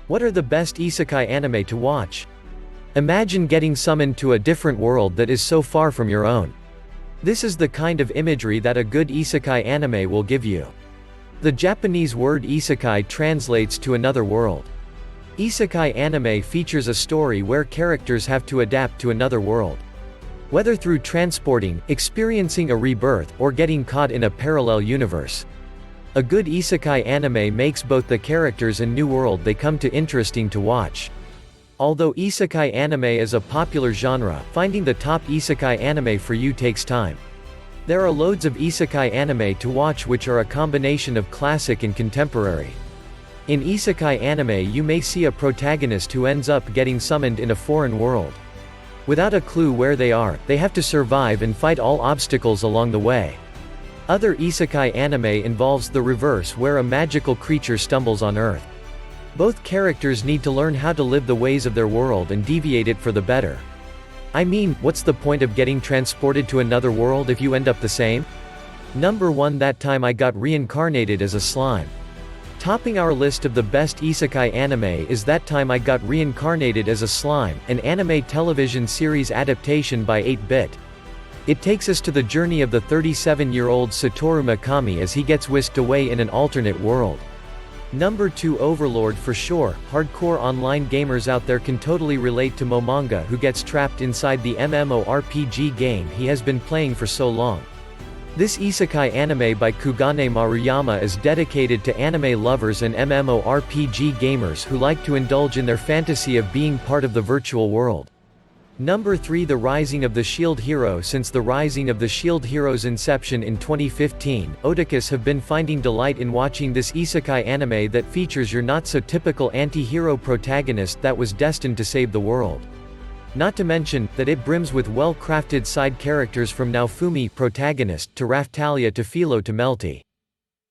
What are the best isekai anime to watch? Imagine getting summoned to a different world that is so far from your own. This is the kind of imagery that a good isekai anime will give you. The Japanese word isekai translates to another world. Isekai anime features a story where characters have to adapt to another world. Whether through transporting, experiencing a rebirth, or getting caught in a parallel universe. A good isekai anime makes both the characters and new world they come to interesting to watch. Although isekai anime is a popular genre, finding the top isekai anime for you takes time. There are loads of isekai anime to watch which are a combination of classic and contemporary. In isekai anime you may see a protagonist who ends up getting summoned in a foreign world. Without a clue where they are, they have to survive and fight all obstacles along the way. Other isekai anime involves the reverse where a magical creature stumbles on Earth. Both characters need to learn how to live the ways of their world and deviate it for the better. I mean, what's the point of getting transported to another world if you end up the same? Number 1. That time I got reincarnated as a slime. Topping our list of the best isekai anime is That Time I Got Reincarnated as a Slime, an anime television series adaptation by 8-Bit. It takes us to the journey of the 37-year-old Satoru Mikami as he gets whisked away in an alternate world. Number 2. Overlord. For sure, hardcore online gamers out there can totally relate to Momonga who gets trapped inside the MMORPG game he has been playing for so long. This isekai anime by Kugane Maruyama is dedicated to anime lovers and MMORPG gamers who like to indulge in their fantasy of being part of the virtual world. Number 3. The Rising of the Shield Hero. Since the Rising of the Shield Hero's inception in 2015, otakus have been finding delight in watching this isekai anime that features your not-so-typical anti-hero protagonist that was destined to save the world. Not to mention, that it brims with well-crafted side characters from Naofumi, protagonist, to Raftalia to Philo to Melty.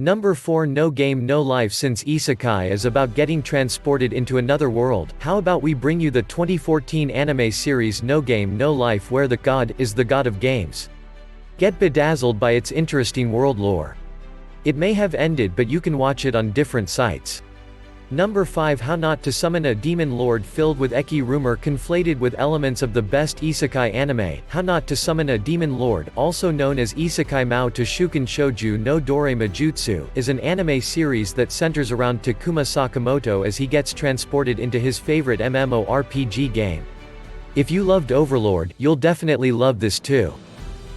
Number 4. No Game No Life. Since isekai is about getting transported into another world, how about we bring you the 2014 anime series No Game No Life where the god is the god of games. Get bedazzled by its interesting world lore. It may have ended but you can watch it on different sites. Number 5. How Not to Summon a Demon Lord. Filled with eki rumor conflated with elements of the best isekai anime, How Not to Summon a Demon Lord, also known as Isekai Mao to Shuken Shouju no Dore Majutsu, is an anime series that centers around Takuma Sakamoto as he gets transported into his favorite MMORPG game. If you loved Overlord, you'll definitely love this too.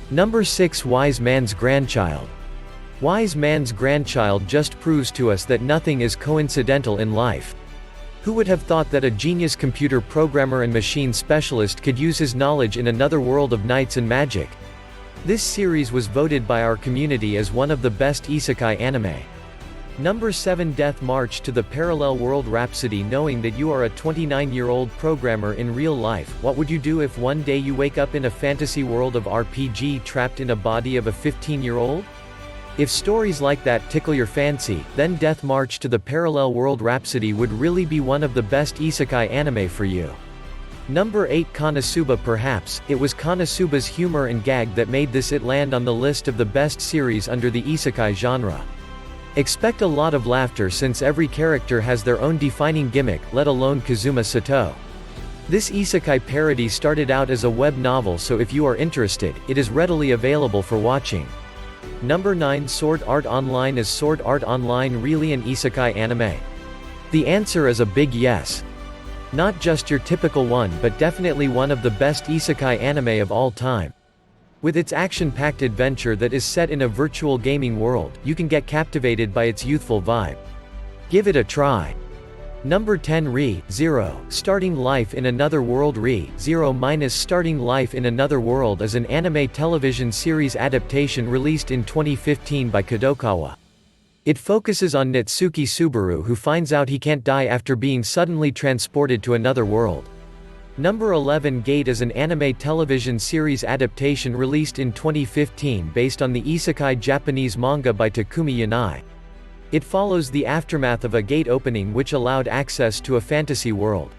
Number 6. Wise Man's Grandchild. Wise Man's Grandchild just proves to us that nothing is coincidental in life. Who would have thought that a genius computer programmer and machine specialist could use his knowledge in another world of knights and magic? This series was voted by our community as one of the best isekai anime. Number 7. Death March to the Parallel World. Rhapsody. Knowing that you are a 29-year-old programmer in real life, what would you do if one day you wake up in a fantasy world of RPG trapped in a body of a 15-year-old? If stories like that tickle your fancy, then Death March to the Parallel World Rhapsody would really be one of the best isekai anime for you. Number 8. Konosuba. Perhaps, it was Konosuba's humor and gag that made this it land on the list of the best series under the isekai genre. Expect a lot of laughter since every character has their own defining gimmick, let alone Kazuma Sato. This isekai parody started out as a web novel, so if you are interested, it is readily available for watching. Number 9. Sword Art Online. Is Sword Art Online really an isekai anime? The answer is a big yes. Not just your typical one but definitely one of the best isekai anime of all time. With its action-packed adventure that is set in a virtual gaming world, you can get captivated by its youthful vibe. Give it a try. Number 10. Re:0 Starting Life in Another World. Re:0 Starting Life in Another World is an anime television series adaptation released in 2015 by Kadokawa. It focuses on Natsuki Subaru who finds out he can't die after being suddenly transported to another world. Number 11. Gate is an anime television series adaptation released in 2015 based on the isekai Japanese manga by Takumi Yanai. It follows the aftermath of a gate opening which allowed access to a fantasy world.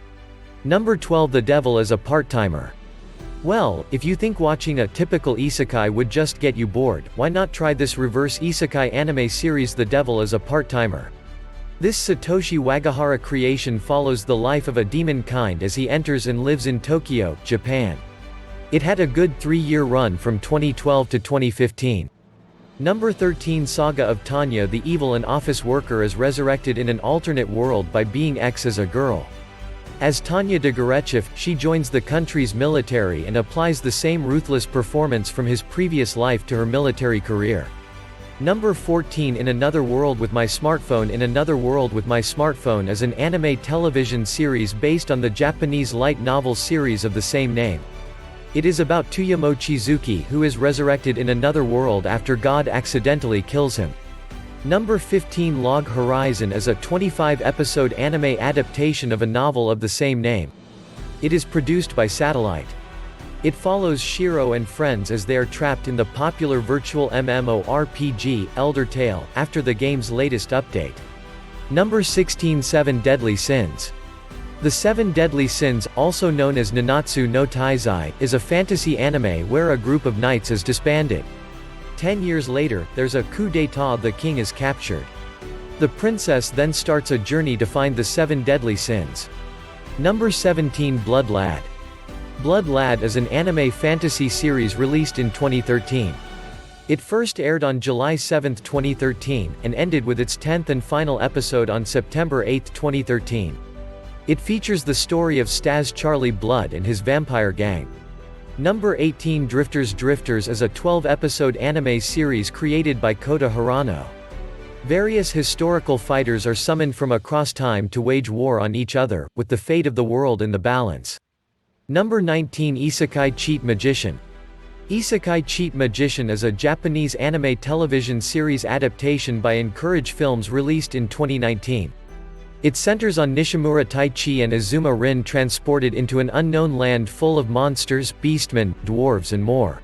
Number 12. The Devil is a Part-Timer. Well, if you think watching a typical isekai would just get you bored, why not try this reverse isekai anime series The Devil is a Part-Timer? This Satoshi Wagahara creation follows the life of a demon kind as he enters and lives in Tokyo, Japan. It had a good 3-year run from 2012 to 2015. Number 13 Saga of Tanya. The evil and office worker is resurrected in an alternate world by being X as a girl. As Tanya de Gorechev, she joins the country's military and applies the same ruthless performance from his previous life to her military career. Number 14 In Another World with My Smartphone. In Another World with My Smartphone is an anime television series based on the Japanese light novel series of the same name. It is about Tuya Mochizuki who is resurrected in another world after God accidentally kills him. Number 15 Log Horizon is a 25-episode anime adaptation of a novel of the same name. It is produced by Satellite. It follows Shiro and friends as they are trapped in the popular virtual MMORPG, Elder Tale, after the game's latest update. Number 16 Seven Deadly Sins. The Seven Deadly Sins, also known as Nanatsu no Taizai, is a fantasy anime where a group of knights is disbanded. 10 years later, there's a coup d'état. The king is captured. The princess then starts a journey to find the Seven Deadly Sins. Number 17 Blood Lad. Blood Lad is an anime fantasy series released in 2013. It first aired on July 7, 2013, and ended with its 10th and final episode on September 8, 2013. It features the story of Stas Charlie Blood and his vampire gang. Number 18 Drifters. Drifters is a 12-episode anime series created by Kota Hirano. Various historical fighters are summoned from across time to wage war on each other, with the fate of the world in the balance. Number 19 Isekai Cheat Magician. Isekai Cheat Magician is a Japanese anime television series adaptation by Encourage Films released in 2019. It centers on Nishimura Taichi and Azuma Rin transported into an unknown land full of monsters, beastmen, dwarves and more.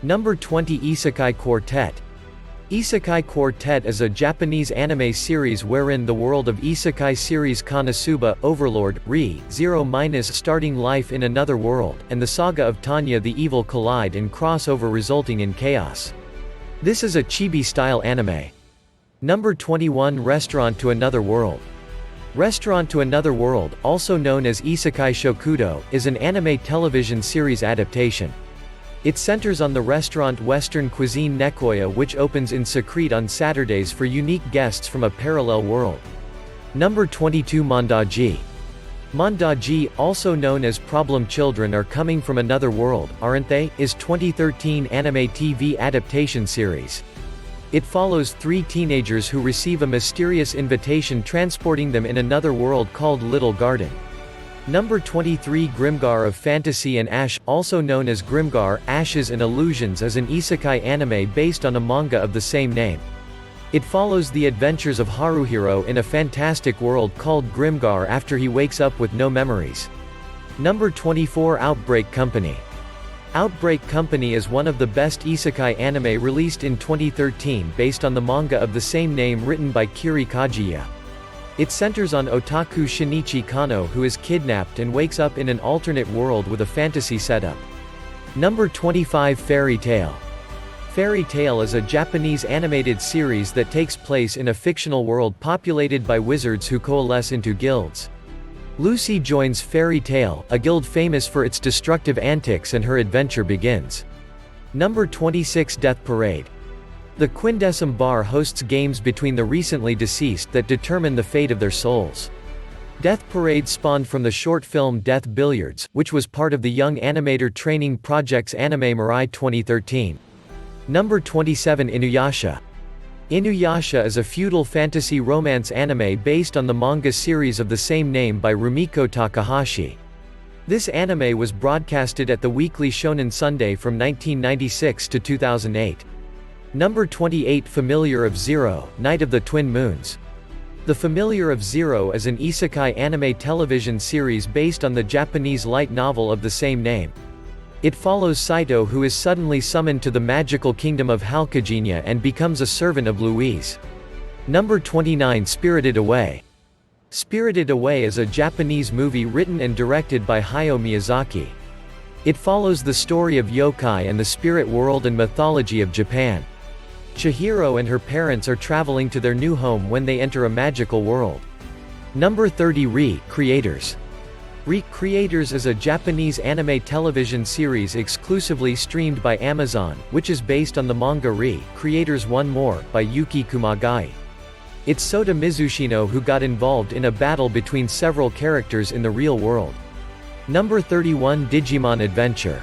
Number 20 Isekai Quartet. Isekai Quartet is a Japanese anime series wherein the world of Isekai series Konosuba, Overlord, Re: starting life in another world, and the saga of Tanya the Evil collide and crossover resulting in chaos. This is a chibi-style anime. Number 21 Restaurant to Another World. Restaurant to Another World, also known as Isekai Shokudo, is an anime television series adaptation. It centers on the restaurant Western Cuisine Nekoya, which opens in Secrete on Saturdays for unique guests from a parallel world. Number 22 Mondaji. Mondaji, also known as Problem Children Are Coming from Another World, Aren't They?, is 2013 anime TV adaptation series. It follows 3 teenagers who receive a mysterious invitation transporting them in another world called Little Garden. Number 23 Grimgar of Fantasy and Ash, also known as Grimgar, Ashes and Illusions is an isekai anime based on a manga of the same name. It follows the adventures of Haruhiro in a fantastic world called Grimgar after he wakes up with no memories. Number 24 Outbreak Company. Outbreak Company is one of the best isekai anime released in 2013 based on the manga of the same name written by Kiri Kajiya. It centers on otaku Shinichi Kano who is kidnapped and wakes up in an alternate world with a fantasy setup. Number 25 Fairy Tail. Fairy Tail is a Japanese animated series that takes place in a fictional world populated by wizards who coalesce into guilds. Lucy joins Fairy Tail, a guild famous for its destructive antics, and her adventure begins. Number 26 Death Parade. The Quindecim Bar hosts games between the recently deceased that determine the fate of their souls. Death Parade spawned from the short film Death Billiards, which was part of the Young Animator Training Project's Anime Mirai 2013. Number 27 Inuyasha. Inuyasha is a feudal fantasy romance anime based on the manga series of the same name by Rumiko Takahashi. This anime was broadcasted at the Weekly Shonen Sunday from 1996 to 2008. Number 28 Familiar of Zero, Night of the Twin Moons. The Familiar of Zero is an isekai anime television series based on the Japanese light novel of the same name. It follows Saito who is suddenly summoned to the magical kingdom of Halkaginia and becomes a servant of Louise. Number 29 Spirited Away. Spirited Away is a Japanese movie written and directed by Hayao Miyazaki. It follows the story of yokai and the spirit world and mythology of Japan. Chihiro and her parents are traveling to their new home when they enter a magical world. Number 30. Re: Creators. Re: Creators is a Japanese anime television series exclusively streamed by Amazon, which is based on the manga Re: Creators One More, by Yuki Kumagai. It's Sota Mizushino who got involved in a battle between several characters in the real world. Number 31. Digimon Adventure.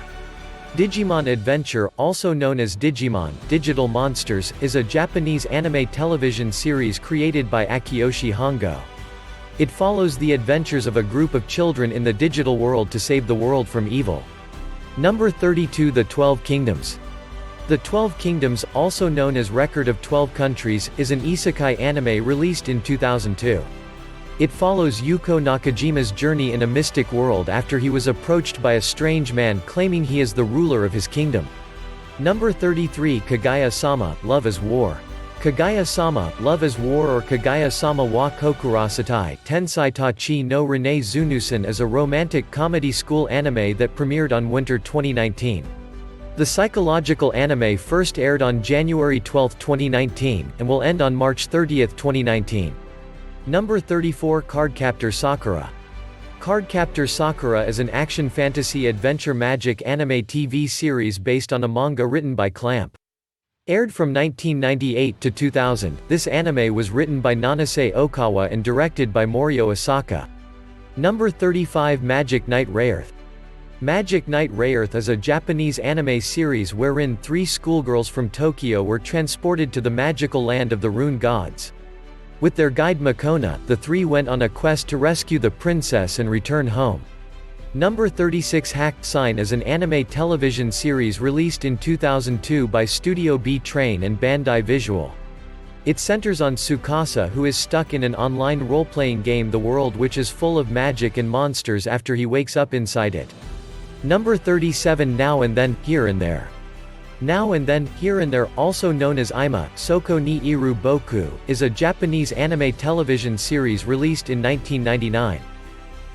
Digimon Adventure, also known as Digimon, Digital Monsters, is a Japanese anime television series created by Akiyoshi Hongo. It follows the adventures of a group of children in the digital world to save the world from evil. Number 32. The 12 Kingdoms. The 12 Kingdoms, also known as Record of 12 Countries, is an isekai anime released in 2002. It follows Yuko Nakajima's journey in a mystic world after he was approached by a strange man claiming he is the ruler of his kingdom. Number 33. Kaguya-sama, Love is War. Kaguya-sama, Love is War, or Kaguya-sama wa Kokurasatai Tensai Tachi no Rene Zunusen, is a romantic comedy school anime that premiered on winter 2019. The psychological anime first aired on January 12, 2019, and will end on March 30, 2019. Number 34. Cardcaptor Sakura. Cardcaptor Sakura is an action fantasy adventure magic anime TV series based on a manga written by Clamp. Aired from 1998 to 2000, this anime was written by Nanase Okawa and directed by Morio Asaka. Number 35. Magic Knight Rayearth. Magic Knight Rayearth is a Japanese anime series wherein 3 schoolgirls from Tokyo were transported to the magical land of the rune gods. With their guide Makona, the 3 went on a quest to rescue the princess and return home. Number 36. Hacked Sign is an anime television series released in 2002 by Studio B Train and Bandai Visual. It centers on Tsukasa, who is stuck in an online role-playing game, The World, which is full of magic and monsters after he wakes up inside it. Number 37. Now and Then, Here and There. Now and Then, Here and There, also known as Ima, Soko ni Iru Boku, is a Japanese anime television series released in 1999.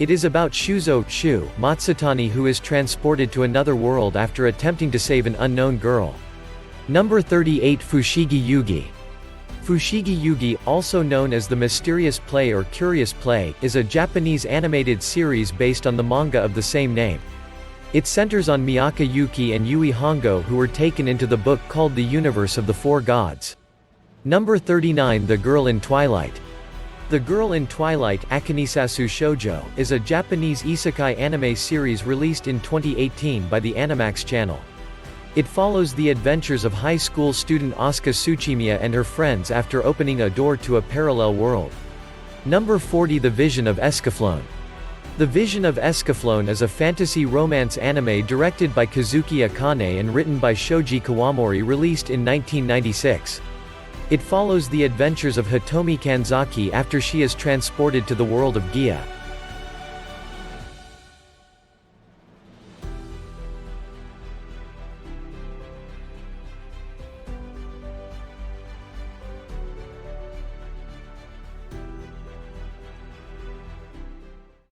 It is about Shuzo Shu Matsutani, who is transported to another world after attempting to save an unknown girl. Number 38. Fushigi Yugi. Fushigi Yugi, also known as The Mysterious Play or Curious Play, is a Japanese animated series based on the manga of the same name. It centers on Miyaka Yuki and Yui Hongo, who were taken into the book called The Universe of the Four Gods. Number 39. The Girl in Twilight. The Girl in Twilight, Akinisasu Shoujo, is a Japanese isekai anime series released in 2018 by the Animax channel. It follows the adventures of high school student Asuka Tsuchimiya and her friends after opening a door to a parallel world. Number 40. The Vision of Escaflowne. The Vision of Escaflowne is a fantasy romance anime directed by Kazuki Akane and written by Shoji Kawamori, released in 1996. It follows the adventures of Hitomi Kanzaki after she is transported to the world of Gia.